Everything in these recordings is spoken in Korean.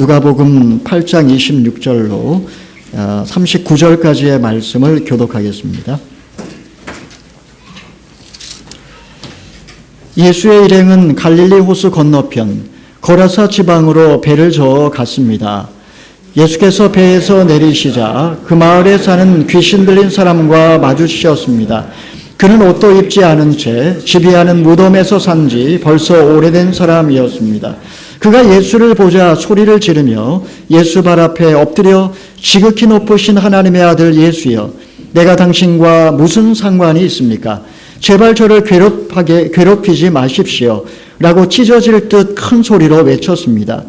누가복음 8장 26절로 39절까지의 말씀을 교독하겠습니다. 예수의 일행은 갈릴리 호수 건너편 고라사 지방으로 배를 저어 갔습니다. 예수께서 배에서 내리시자 그 마을에 사는 귀신 들린 사람과 마주치셨습니다. 그는 옷도 입지 않은 채 지비하는 무덤에서 산 지 벌써 오래된 사람이었습니다. 그가 예수를 보자 소리를 지르며 예수 발 앞에 엎드려 지극히 높으신 하나님의 아들 예수여, 내가 당신과 무슨 상관이 있습니까? 제발 저를 괴롭히지 마십시오 라고 찢어질 듯 큰 소리로 외쳤습니다.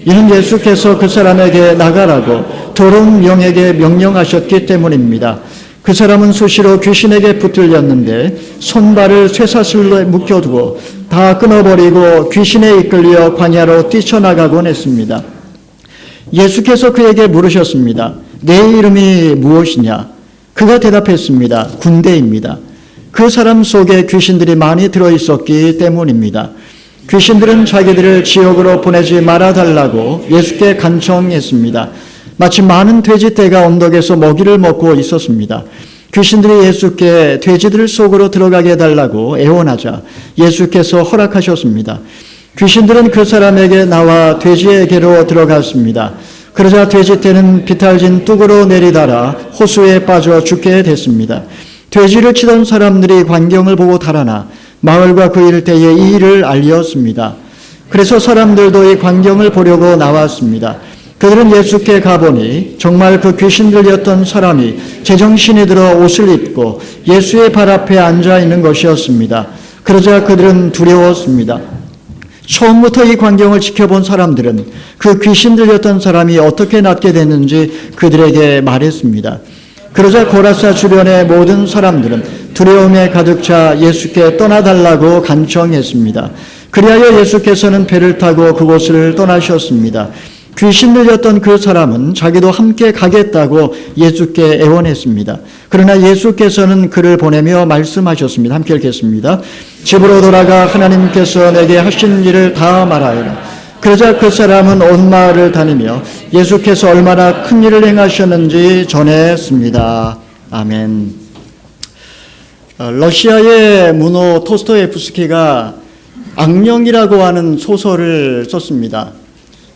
이는 예수께서 그 사람에게 나가라고 더러운 영에게 명령하셨기 때문입니다. 그 사람은 수시로 귀신에게 붙들렸는데 손발을 쇠사슬로 묶여두고 다 끊어버리고 귀신에 이끌려 광야로 뛰쳐나가곤 했습니다. 예수께서 그에게 물으셨습니다. 내 이름이 무엇이냐? 그가 대답했습니다. 군대입니다. 그 사람 속에 귀신들이 많이 들어있었기 때문입니다. 귀신들은 자기들을 지옥으로 보내지 말아달라고 예수께 간청했습니다. 마치 많은 돼지떼가 언덕에서 먹이를 먹고 있었습니다. 귀신들이 예수께 돼지들 속으로 들어가게 해달라고 애원하자 예수께서 허락하셨습니다. 귀신들은 그 사람에게 나와 돼지에게로 들어갔습니다. 그러자 돼지떼는 비탈진 뚝으로 내리달아 호수에 빠져 죽게 됐습니다. 돼지를 치던 사람들이 광경을 보고 달아나 마을과 그 일대에 이 일을 알렸습니다. 그래서 사람들도 이 광경을 보려고 나왔습니다. 그들은 예수께 가보니 정말 그 귀신 들렸던 사람이 제정신이 들어 옷을 입고 예수의 발 앞에 앉아 있는 것이었습니다. 그러자 그들은 두려웠습니다. 처음부터 이 광경을 지켜본 사람들은 그 귀신 들렸던 사람이 어떻게 낫게 됐는지 그들에게 말했습니다. 그러자 고라사 주변의 모든 사람들은 두려움에 가득 차 예수께 떠나달라고 간청했습니다. 그리하여 예수께서는 배를 타고 그곳을 떠나셨습니다. 귀신 들렸던 그 사람은 자기도 함께 가겠다고 예수께 애원했습니다. 그러나 예수께서는 그를 보내며 말씀하셨습니다. 함께 읽겠습니다. 집으로 돌아가 하나님께서 내게 하신 일을 다 말하여라. 그러자 그 사람은 온 마을을 다니며 예수께서 얼마나 큰 일을 행하셨는지 전했습니다. 아멘. 러시아의 문호 토스토예프스키가 악령이라고 하는 소설을 썼습니다.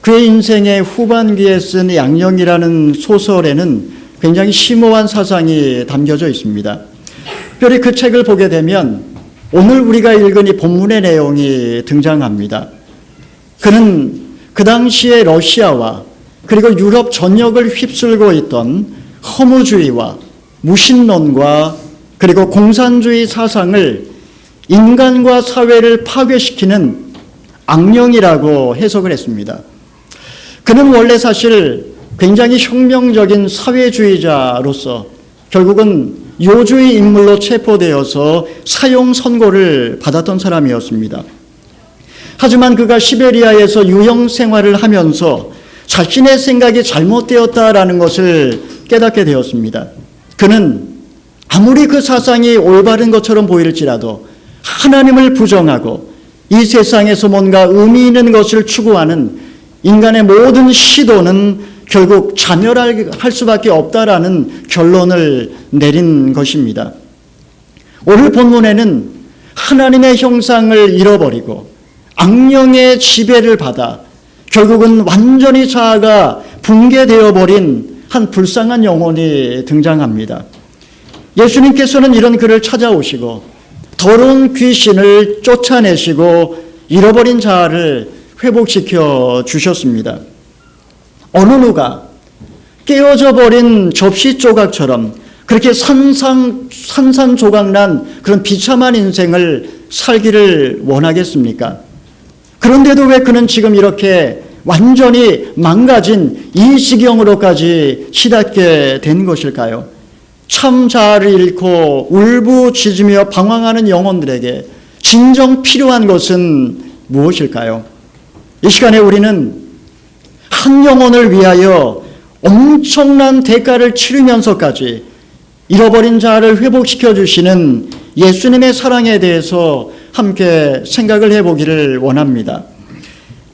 그의 인생의 후반기에 쓴 악령이라는 소설에는 굉장히 심오한 사상이 담겨져 있습니다. 특별히 그 책을 보게 되면 오늘 우리가 읽은 이 본문의 내용이 등장합니다. 그는 그 당시의 러시아와 그리고 유럽 전역을 휩쓸고 있던 허무주의와 무신론과 그리고 공산주의 사상을 인간과 사회를 파괴시키는 악령이라고 해석을 했습니다. 그는 원래 사실 굉장히 혁명적인 사회주의자로서 결국은 요주의 인물로 체포되어서 사형 선고를 받았던 사람이었습니다. 하지만 그가 시베리아에서 유형 생활을 하면서 자신의 생각이 잘못되었다라는 것을 깨닫게 되었습니다. 그는 아무리 그 사상이 올바른 것처럼 보일지라도 하나님을 부정하고 이 세상에서 뭔가 의미 있는 것을 추구하는 인간의 모든 시도는 결국 자멸할 수밖에 없다라는 결론을 내린 것입니다. 오늘 본문에는 하나님의 형상을 잃어버리고 악령의 지배를 받아 결국은 완전히 자아가 붕괴되어 버린 한 불쌍한 영혼이 등장합니다. 예수님께서는 이런 그를 찾아오시고 더러운 귀신을 쫓아내시고 잃어버린 자아를 회복시켜 주셨습니다. 어느 누가 깨어져 버린 접시 조각처럼 그렇게 산산조각난 그런 비참한 인생을 살기를 원하겠습니까? 그런데도 왜 그는 지금 이렇게 완전히 망가진 이 지경으로까지 치닫게 된 것일까요? 참 자아를 잃고 울부짖으며 방황하는 영혼들에게 진정 필요한 것은 무엇일까요? 이 시간에 우리는 한 영혼을 위하여 엄청난 대가를 치르면서까지 잃어버린 자아를 회복시켜 주시는 예수님의 사랑에 대해서 함께 생각을 해보기를 원합니다.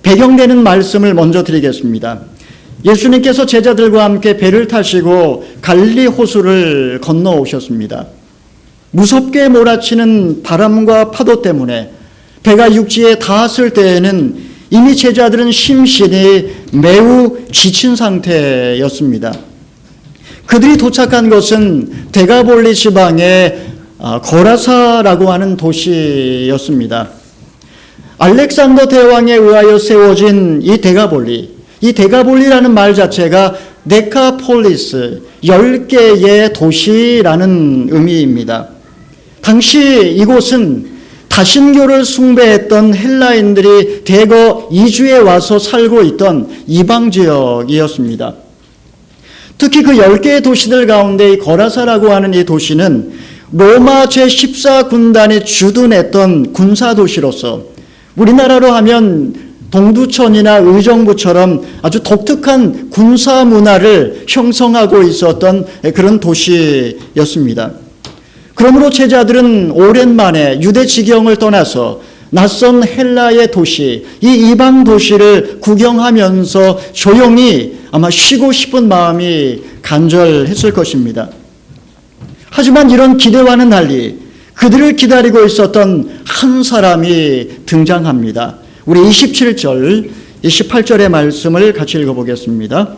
배경되는 말씀을 먼저 드리겠습니다. 예수님께서 제자들과 함께 배를 타시고 갈릴리 호수를 건너오셨습니다. 무섭게 몰아치는 바람과 파도 때문에 배가 육지에 닿았을 때에는 이미 제자들은 심신이 매우 지친 상태였습니다. 그들이 도착한 곳은 데가볼리 지방의 거라사라고 하는 도시였습니다. 알렉산더 대왕에 의하여 세워진 이 데가볼리라는 말 자체가 데카폴리스, 10개의 도시라는 의미입니다. 당시 이곳은 다신교를 숭배했던 헬라인들이 대거 이주해 와서 살고 있던 이방 지역이었습니다. 특히 그 10개의 도시들 가운데 이 거라사라고 하는 이 도시는 로마 제14군단이 주둔했던 군사도시로서 우리나라로 하면 동두천이나 의정부처럼 아주 독특한 군사 문화를 형성하고 있었던 그런 도시였습니다. 그러므로 제자들은 오랜만에 유대 지경을 떠나서 낯선 헬라의 도시, 이 이방 도시를 구경하면서 조용히 아마 쉬고 싶은 마음이 간절했을 것입니다. 하지만 이런 기대와는 달리 그들을 기다리고 있었던 한 사람이 등장합니다. 우리 27절, 28절의 말씀을 같이 읽어보겠습니다.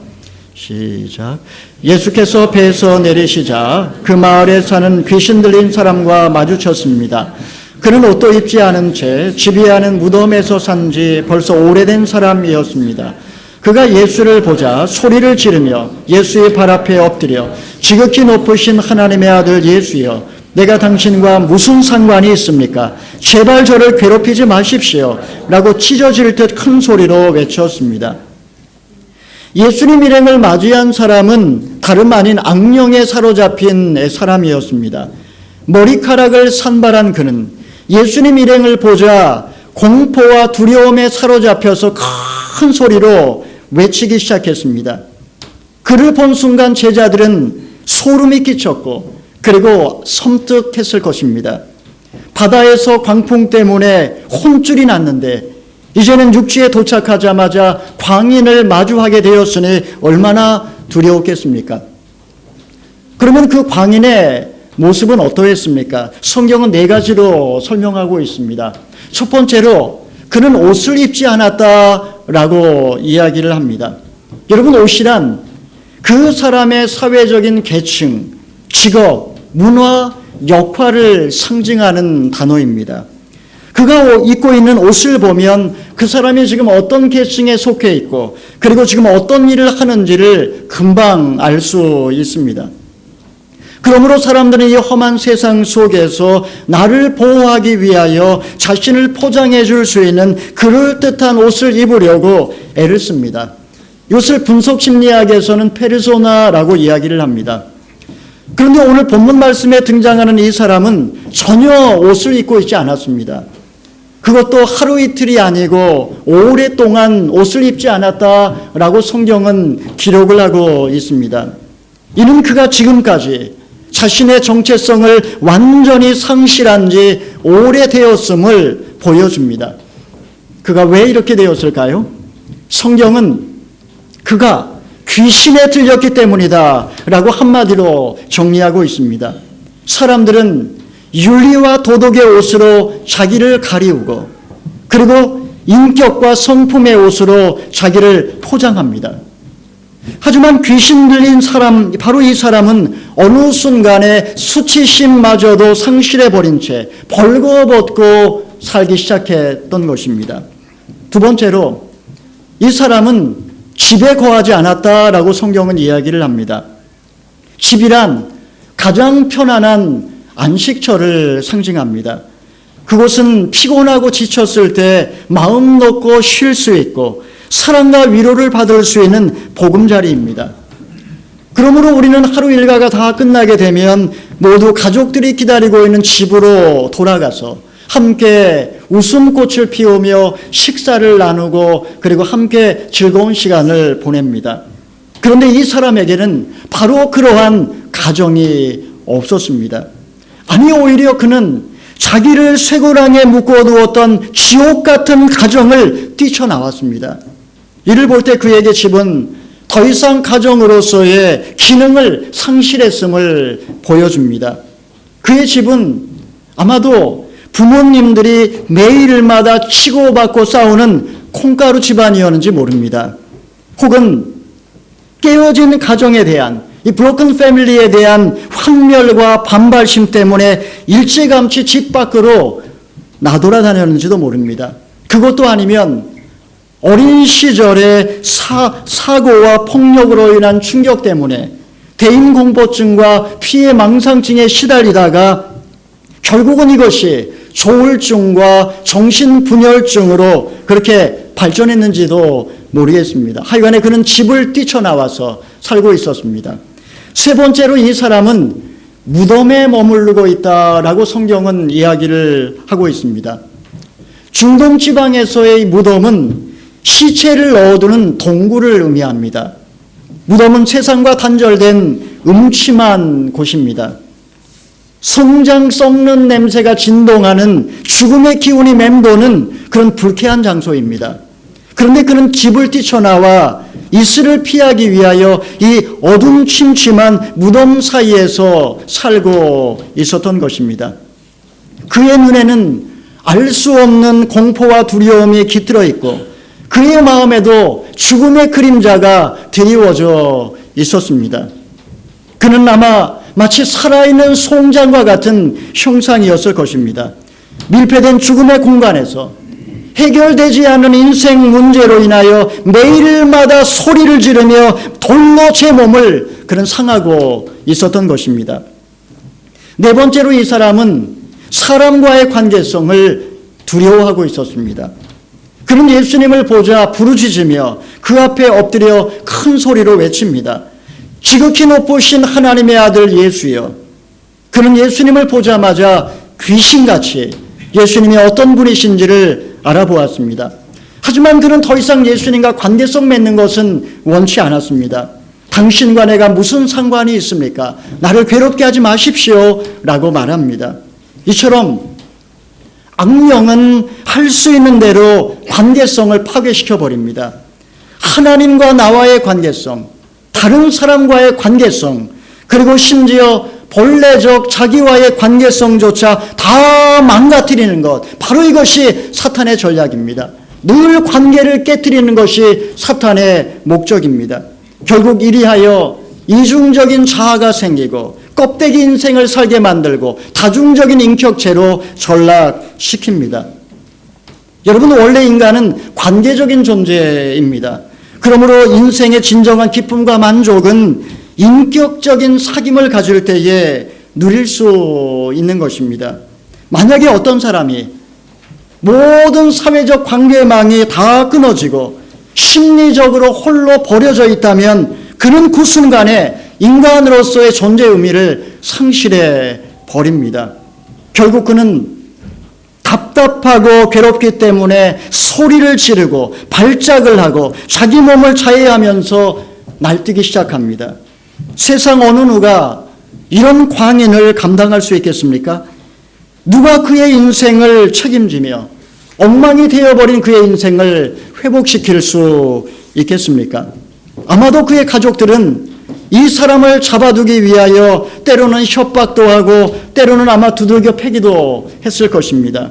시작. 예수께서 배에서 내리시자 그 마을에 사는 귀신 들린 사람과 마주쳤습니다. 그는 옷도 입지 않은 채 지비하는 무덤에서 산 지 벌써 오래된 사람이었습니다. 그가 예수를 보자 소리를 지르며 예수의 발 앞에 엎드려 지극히 높으신 하나님의 아들 예수여, 내가 당신과 무슨 상관이 있습니까? 제발 저를 괴롭히지 마십시오 라고 찢어질 듯 큰 소리로 외쳤습니다. 예수님 일행을 맞이한 사람은 다름 아닌 악령에 사로잡힌 사람이었습니다. 머리카락을 산발한 그는 예수님 일행을 보자 공포와 두려움에 사로잡혀서 큰 소리로 외치기 시작했습니다. 그를 본 순간 제자들은 소름이 끼쳤고 그리고 섬뜩했을 것입니다. 바다에서 광풍 때문에 혼쭐이 났는데 이제는 육지에 도착하자마자 광인을 마주하게 되었으니 얼마나 두려웠겠습니까? 그러면 그 광인의 모습은 어떠했습니까? 성경은 4가지로 설명하고 있습니다. 첫 번째로 그는 옷을 입지 않았다라고 이야기를 합니다. 여러분, 옷이란 그 사람의 사회적인 계층, 직업, 문화, 역할을 상징하는 단어입니다. 그가 입고 있는 옷을 보면 그 사람이 지금 어떤 계층에 속해 있고 그리고 지금 어떤 일을 하는지를 금방 알 수 있습니다. 그러므로 사람들은 이 험한 세상 속에서 나를 보호하기 위하여 자신을 포장해 줄 수 있는 그럴듯한 옷을 입으려고 애를 씁니다. 이것을 분석심리학에서는 페르소나라고 이야기를 합니다. 그런데 오늘 본문 말씀에 등장하는 이 사람은 전혀 옷을 입고 있지 않았습니다. 그것도 하루 이틀이 아니고 오랫동안 옷을 입지 않았다라고 성경은 기록을 하고 있습니다. 이는 그가 지금까지 자신의 정체성을 완전히 상실한 지 오래되었음을 보여줍니다. 그가 왜 이렇게 되었을까요? 성경은 그가 귀신에 들렸기 때문이다 라고 한마디로 정리하고 있습니다. 사람들은 윤리와 도덕의 옷으로 자기를 가리우고 그리고 인격과 성품의 옷으로 자기를 포장합니다. 하지만 귀신 들린 사람, 바로 이 사람은 어느 순간에 수치심마저도 상실해버린 채 벌거벗고 살기 시작했던 것입니다. 두 번째로 이 사람은 집에 거하지 않았다라고 성경은 이야기를 합니다. 집이란 가장 편안한 안식처를 상징합니다. 그곳은 피곤하고 지쳤을 때 마음 놓고 쉴 수 있고 사랑과 위로를 받을 수 있는 보금자리입니다. 그러므로 우리는 하루 일과가 다 끝나게 되면 모두 가족들이 기다리고 있는 집으로 돌아가서 함께 웃음꽃을 피우며 식사를 나누고 그리고 함께 즐거운 시간을 보냅니다. 그런데 이 사람에게는 바로 그러한 가정이 없었습니다. 아니, 오히려 그는 자기를 쇠고랑에 묶어두었던 지옥 같은 가정을 뛰쳐나왔습니다. 이를 볼 때 그에게 집은 더 이상 가정으로서의 기능을 상실했음을 보여줍니다. 그의 집은 아마도 부모님들이 매일마다 치고받고 싸우는 콩가루 집안이었는지 모릅니다. 혹은 깨어진 가정에 대한, 이 브로큰 패밀리에 대한 환멸과 반발심 때문에 일찌감치 집 밖으로 나돌아다녔는지도 모릅니다. 그것도 아니면 어린 시절에 사고와 폭력으로 인한 충격 때문에 대인공포증과 피해망상증에 시달리다가 결국은 이것이 조울증과 정신분열증으로 그렇게 발전했는지도 모르겠습니다. 하여간에 그는 집을 뛰쳐나와서 살고 있었습니다. 세 번째로 이 사람은 무덤에 머무르고 있다라고 성경은 이야기를 하고 있습니다. 중동 지방에서의 무덤은 시체를 넣어두는 동굴을 의미합니다. 무덤은 세상과 단절된 음침한 곳입니다. 성장 썩는 냄새가 진동하는 죽음의 기운이 맴도는 그런 불쾌한 장소입니다. 그런데 그는 집을 뛰쳐나와 이슬을 피하기 위하여 이 어둠침침한 무덤 사이에서 살고 있었던 것입니다. 그의 눈에는 알 수 없는 공포와 두려움이 깃들어 있고 그의 마음에도 죽음의 그림자가 드리워져 있었습니다. 그는 아마 마치 살아있는 송장과 같은 형상이었을 것입니다. 밀폐된 죽음의 공간에서 해결되지 않은 인생 문제로 인하여 매일마다 소리를 지르며 돌로 제 몸을 그는 상하고 있었던 것입니다. 네 번째로 이 사람은 사람과의 관계성을 두려워하고 있었습니다. 그는 예수님을 보자 부르짖으며 그 앞에 엎드려 큰 소리로 외칩니다. 지극히 높으신 하나님의 아들 예수여. 그는 예수님을 보자마자 귀신같이 예수님이 어떤 분이신지를 알아보았습니다. 하지만 그는 더 이상 예수님과 관계성 맺는 것은 원치 않았습니다. 당신과 내가 무슨 상관이 있습니까? 나를 괴롭게 하지 마십시오 라고 말합니다. 이처럼 악령은 할 수 있는 대로 관계성을 파괴시켜 버립니다. 하나님과 나와의 관계성, 다른 사람과의 관계성, 그리고 심지어 본래적 자기와의 관계성조차 다 망가뜨리는 것, 바로 이것이 사탄의 전략입니다. 늘 관계를 깨뜨리는 것이 사탄의 목적입니다. 결국 이리하여 이중적인 자아가 생기고 껍데기 인생을 살게 만들고 다중적인 인격체로 전락시킵니다. 여러분, 원래 인간은 관계적인 존재입니다. 그러므로 인생의 진정한 기쁨과 만족은 인격적인 사귐을 가질 때에 누릴 수 있는 것입니다. 만약에 어떤 사람이 모든 사회적 관계망이 다 끊어지고 심리적으로 홀로 버려져 있다면 그는 그 순간에 인간으로서의 존재 의미를 상실해 버립니다. 결국 그는 답답하고 괴롭기 때문에 소리를 지르고 발작을 하고 자기 몸을 자해하면서 날뛰기 시작합니다. 세상 어느 누가 이런 광인을 감당할 수 있겠습니까? 누가 그의 인생을 책임지며 엉망이 되어버린 그의 인생을 회복시킬 수 있겠습니까? 아마도 그의 가족들은 이 사람을 잡아두기 위하여 때로는 협박도 하고 때로는 아마 두들겨 패기도 했을 것입니다.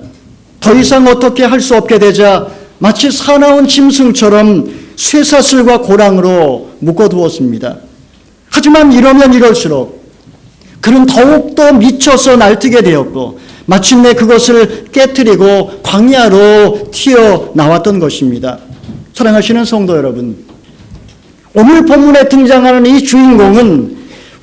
더 이상 어떻게 할 수 없게 되자 마치 사나운 짐승처럼 쇠사슬과 고랑으로 묶어두었습니다. 하지만 이러면 이럴수록 그는 더욱더 미쳐서 날뛰게 되었고 마침내 그것을 깨트리고 광야로 튀어나왔던 것입니다. 사랑하시는 성도 여러분, 오늘 본문에 등장하는 이 주인공은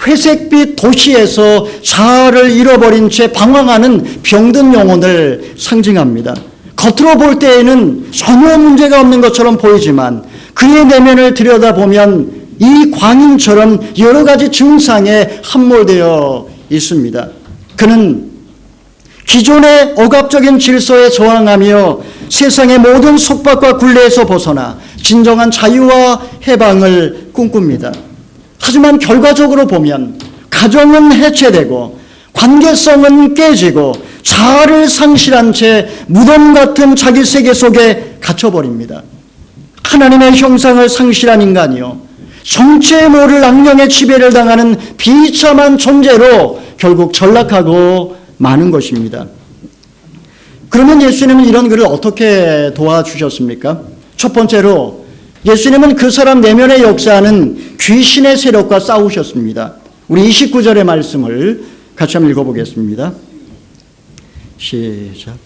회색빛 도시에서 자아를 잃어버린 채 방황하는 병든 영혼을 상징합니다. 겉으로 볼 때에는 전혀 문제가 없는 것처럼 보이지만 그의 내면을 들여다보면 이 광인처럼 여러 가지 증상에 함몰되어 있습니다. 그는 기존의 억압적인 질서에 저항하며 세상의 모든 속박과 굴레에서 벗어나 진정한 자유와 해방을 꿈꿉니다. 하지만 결과적으로 보면 가정은 해체되고 관계성은 깨지고 자아를 상실한 채 무덤 같은 자기 세계 속에 갇혀버립니다. 하나님의 형상을 상실한 인간이요, 정체 모를 악령의 지배를 당하는 비참한 존재로 결국 전락하고 마는 것입니다. 그러면 예수님은 이런 그를 어떻게 도와주셨습니까? 첫 번째로 예수님은 그 사람 내면에 역사하는 귀신의 세력과 싸우셨습니다. 우리 29절의 말씀을 같이 한번 읽어보겠습니다. 시작.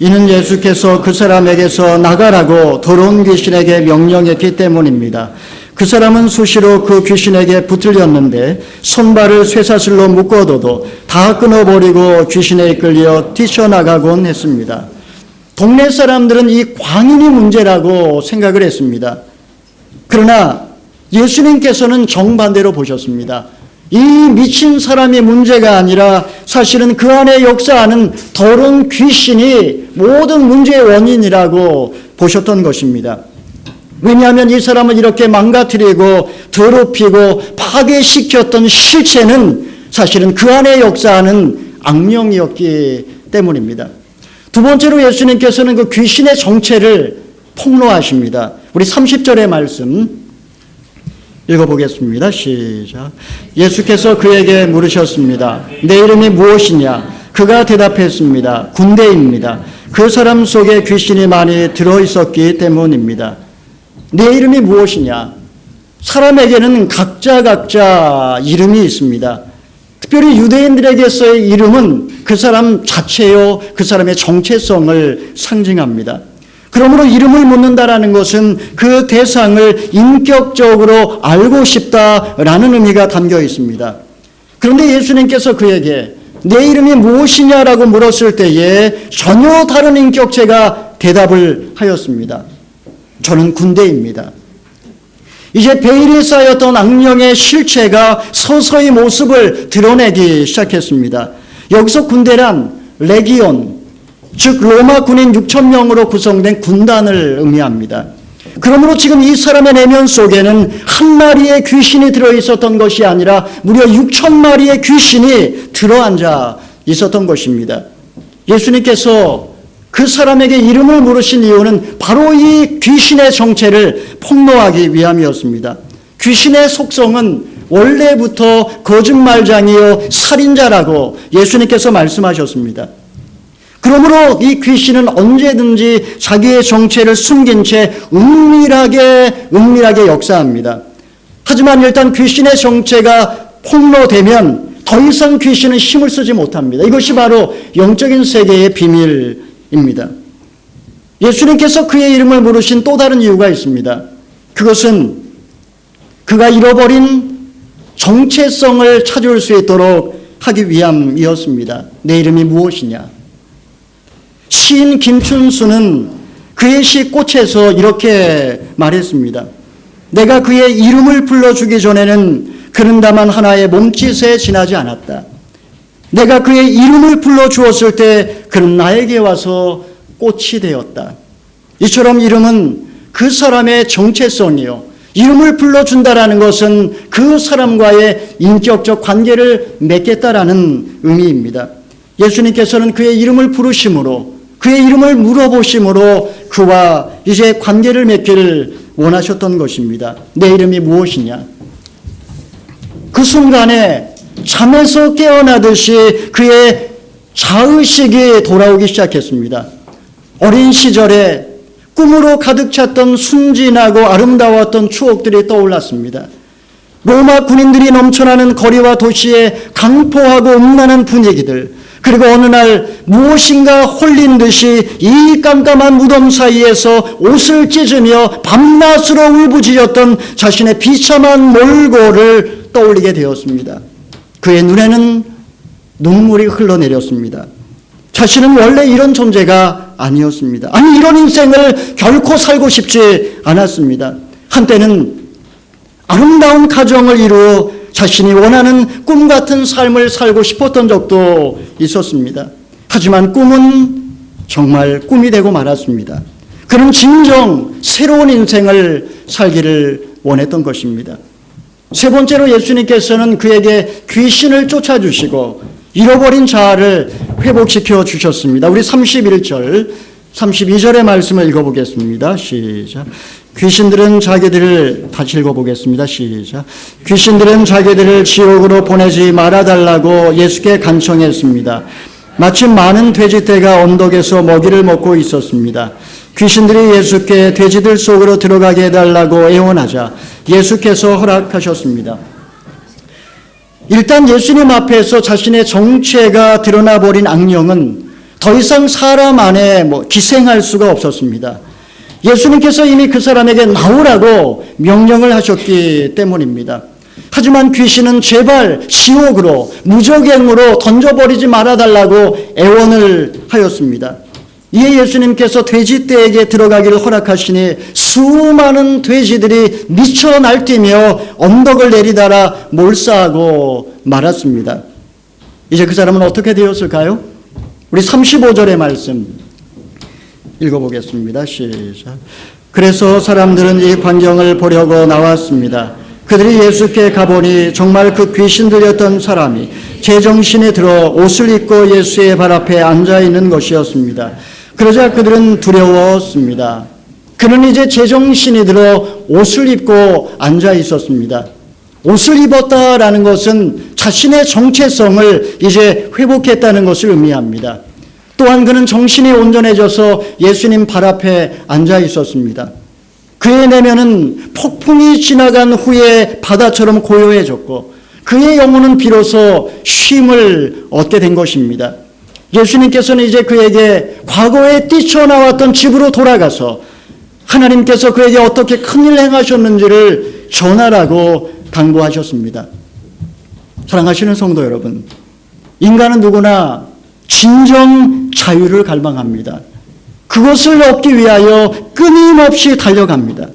이는 예수께서 그 사람에게서 나가라고 더러운 귀신에게 명령했기 때문입니다. 그 사람은 수시로 그 귀신에게 붙들렸는데 손발을 쇠사슬로 묶어둬도 다 끊어버리고 귀신에 이끌려 뛰쳐나가곤 했습니다. 동네 사람들은 이 광인이 문제라고 생각을 했습니다. 그러나 예수님께서는 정반대로 보셨습니다. 이 미친 사람이 문제가 아니라 사실은 그 안에 역사하는 더러운 귀신이 모든 문제의 원인이라고 보셨던 것입니다. 왜냐하면 이 사람을 이렇게 망가뜨리고 더럽히고 파괴시켰던 실체는 사실은 그 안에 역사하는 악령이었기 때문입니다. 두 번째로 예수님께서는 그 귀신의 정체를 폭로하십니다. 우리 30절의 말씀 읽어보겠습니다. 시작. 예수께서 그에게 물으셨습니다. 내 이름이 무엇이냐? 그가 대답했습니다. 군대입니다. 그 사람 속에 귀신이 많이 들어있었기 때문입니다. 내 이름이 무엇이냐? 사람에게는 각자 이름이 있습니다. 특별히 유대인들에게서의 이름은 그 사람 자체요, 그 사람의 정체성을 상징합니다. 그러므로 이름을 묻는다라는 것은 그 대상을 인격적으로 알고 싶다라는 의미가 담겨 있습니다. 그런데 예수님께서 그에게 내 이름이 무엇이냐라고 물었을 때에 전혀 다른 인격체가 대답을 하였습니다. 저는 군대입니다. 이제 베일에 쌓였던 악령의 실체가 서서히 모습을 드러내기 시작했습니다. 여기서 군대란 레기온, 즉 로마 군인 6,000명으로 구성된 군단을 의미합니다. 그러므로 지금 이 사람의 내면 속에는 한 마리의 귀신이 들어있었던 것이 아니라 무려 6,000마리의 귀신이 들어앉아 있었던 것입니다. 예수님께서 그 사람에게 이름을 물으신 이유는 바로 이 귀신의 정체를 폭로하기 위함이었습니다. 귀신의 속성은 원래부터 거짓말장이요 살인자라고 예수님께서 말씀하셨습니다. 그러므로 이 귀신은 언제든지 자기의 정체를 숨긴 채 은밀하게 역사합니다. 하지만 일단 귀신의 정체가 폭로되면 더 이상 귀신은 힘을 쓰지 못합니다. 이것이 바로 영적인 세계의 비밀입니다. 예수님께서 그의 이름을 물으신 또 다른 이유가 있습니다. 그것은 그가 잃어버린 정체성을 찾을 수 있도록 하기 위함이었습니다. 내 이름이 무엇이냐? 시인 김춘수는 그의 시 꽃에서 이렇게 말했습니다. 내가 그의 이름을 불러주기 전에는 그는 다만 하나의 몸짓에 지나지 않았다. 내가 그의 이름을 불러주었을 때 그는 나에게 와서 꽃이 되었다. 이처럼 이름은 그 사람의 정체성이요, 이름을 불러준다라는 것은 그 사람과의 인격적 관계를 맺겠다라는 의미입니다. 예수님께서는 그의 이름을 부르심으로, 그의 이름을 물어보심으로 그와 이제 관계를 맺기를 원하셨던 것입니다. 내 이름이 무엇이냐? 그 순간에 잠에서 깨어나듯이 그의 자의식이 돌아오기 시작했습니다. 어린 시절에 꿈으로 가득 찼던 순진하고 아름다웠던 추억들이 떠올랐습니다. 로마 군인들이 넘쳐나는 거리와 도시의 강포하고 음란한 분위기들, 그리고 어느 날 무엇인가 홀린 듯이 이 깜깜한 무덤 사이에서 옷을 찢으며 밤낮으로 울부짖었던 자신의 비참한 몰골을 떠올리게 되었습니다. 그의 눈에는 눈물이 흘러내렸습니다. 자신은 원래 이런 존재가 아니었습니다. 아니, 이런 인생을 결코 살고 싶지 않았습니다. 한때는 아름다운 가정을 이루어 자신이 원하는 꿈 같은 삶을 살고 싶었던 적도 있었습니다. 하지만 꿈은 정말 꿈이 되고 말았습니다. 그는 진정 새로운 인생을 살기를 원했던 것입니다. 세 번째로 예수님께서는 그에게 귀신을 쫓아주시고 잃어버린 자아를 회복시켜 주셨습니다. 우리 31절, 32절의 말씀을 읽어보겠습니다. 시작. 귀신들은 자기들을, 다시 읽어보겠습니다. 시작. 귀신들은 자기들을 지옥으로 보내지 말아달라고 예수께 간청했습니다. 마침 많은 돼지떼가 언덕에서 먹이를 먹고 있었습니다. 귀신들이 예수께 돼지들 속으로 들어가게 해달라고 애원하자 예수께서 허락하셨습니다. 일단 예수님 앞에서 자신의 정체가 드러나버린 악령은 더 이상 사람 안에 기생할 수가 없었습니다. 예수님께서 이미 그 사람에게 나오라고 명령을 하셨기 때문입니다. 하지만 귀신은 제발 지옥으로, 무적행으로 던져버리지 말아달라고 애원을 하였습니다. 이에 예수님께서 돼지떼에게 들어가기를 허락하시니 수많은 돼지들이 미쳐 날뛰며 언덕을 내리다라 몰사하고 말았습니다. 이제 그 사람은 어떻게 되었을까요? 우리 35절의 말씀 읽어보겠습니다. 시작. 그래서 사람들은 이 광경을 보려고 나왔습니다. 그들이 예수께 가보니 정말 그 귀신 들렸던 사람이 제정신에 들어 옷을 입고 예수의 발 앞에 앉아있는 것이었습니다. 그러자 그들은 두려웠습니다. 그는 이제 제정신이 들어 옷을 입고 앉아 있었습니다. 옷을 입었다라는 것은 자신의 정체성을 이제 회복했다는 것을 의미합니다. 또한 그는 정신이 온전해져서 예수님 발 앞에 앉아 있었습니다. 그의 내면은 폭풍이 지나간 후에 바다처럼 고요해졌고 그의 영혼은 비로소 쉼을 얻게 된 것입니다. 예수님께서는 이제 그에게 과거에 뛰쳐나왔던 집으로 돌아가서 하나님께서 그에게 어떻게 큰일 행하셨는지를 전하라고 당부하셨습니다. 사랑하시는 성도 여러분, 인간은 누구나 진정 자유를 갈망합니다. 그것을 얻기 위하여 끊임없이 달려갑니다.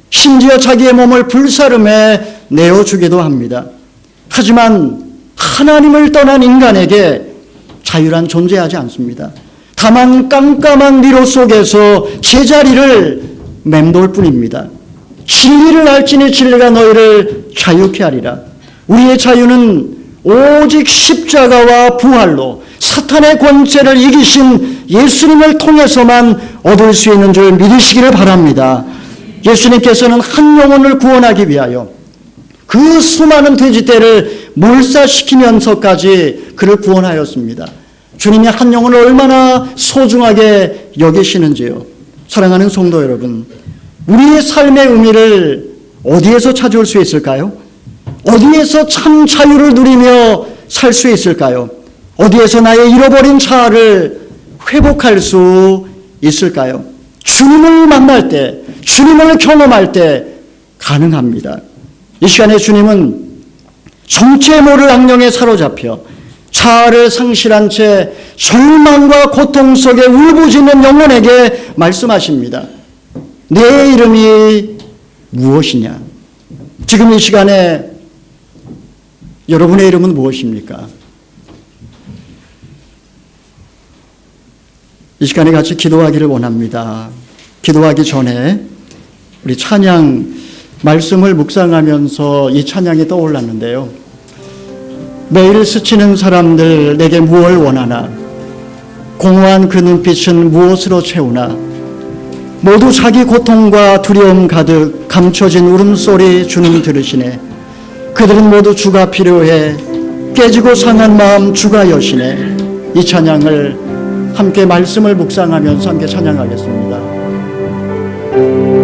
심지어 자기의 몸을 불사름에 내어주기도 합니다. 하지만 하나님을 떠난 인간에게 자유란 존재하지 않습니다. 다만 깜깜한 미로 속에서 제자리를 맴돌 뿐입니다. 진리를 알지니 진리가 너희를 자유케 하리라. 우리의 자유는 오직 십자가와 부활로 사탄의 권세를 이기신 예수님을 통해서만 얻을 수 있는 줄 믿으시기를 바랍니다. 예수님께서는 한 영혼을 구원하기 위하여 그 수많은 돼지떼를 몰사시키면서까지 그를 구원하였습니다. 주님이 한 영혼을 얼마나 소중하게 여기시는지요. 사랑하는 성도 여러분, 우리의 삶의 의미를 어디에서 찾을 수 있을까요? 어디에서 참 자유를 누리며 살 수 있을까요? 어디에서 나의 잃어버린 자아를 회복할 수 있을까요? 주님을 만날 때, 주님을 경험할 때 가능합니다. 이 시간에 주님은 정체 모를 악령에 사로잡혀 자아를 상실한 채 절망과 고통 속에 울부짖는 영혼에게 말씀하십니다. 내 이름이 무엇이냐? 지금 이 시간에 여러분의 이름은 무엇입니까? 이 시간에 같이 기도하기를 원합니다. 기도하기 전에 우리 찬양 말씀을 묵상하면서 이 찬양이 떠올랐는데요. 매일 스치는 사람들 내게 무엇을 원하나? 공허한 그 눈빛은 무엇으로 채우나? 모두 자기 고통과 두려움 가득 감춰진 울음소리 주님 들으시네. 그들은 모두 주가 필요해. 깨지고 상한 마음 주가 여시네. 이 찬양을 함께 말씀을 묵상하면서 함께 찬양하겠습니다.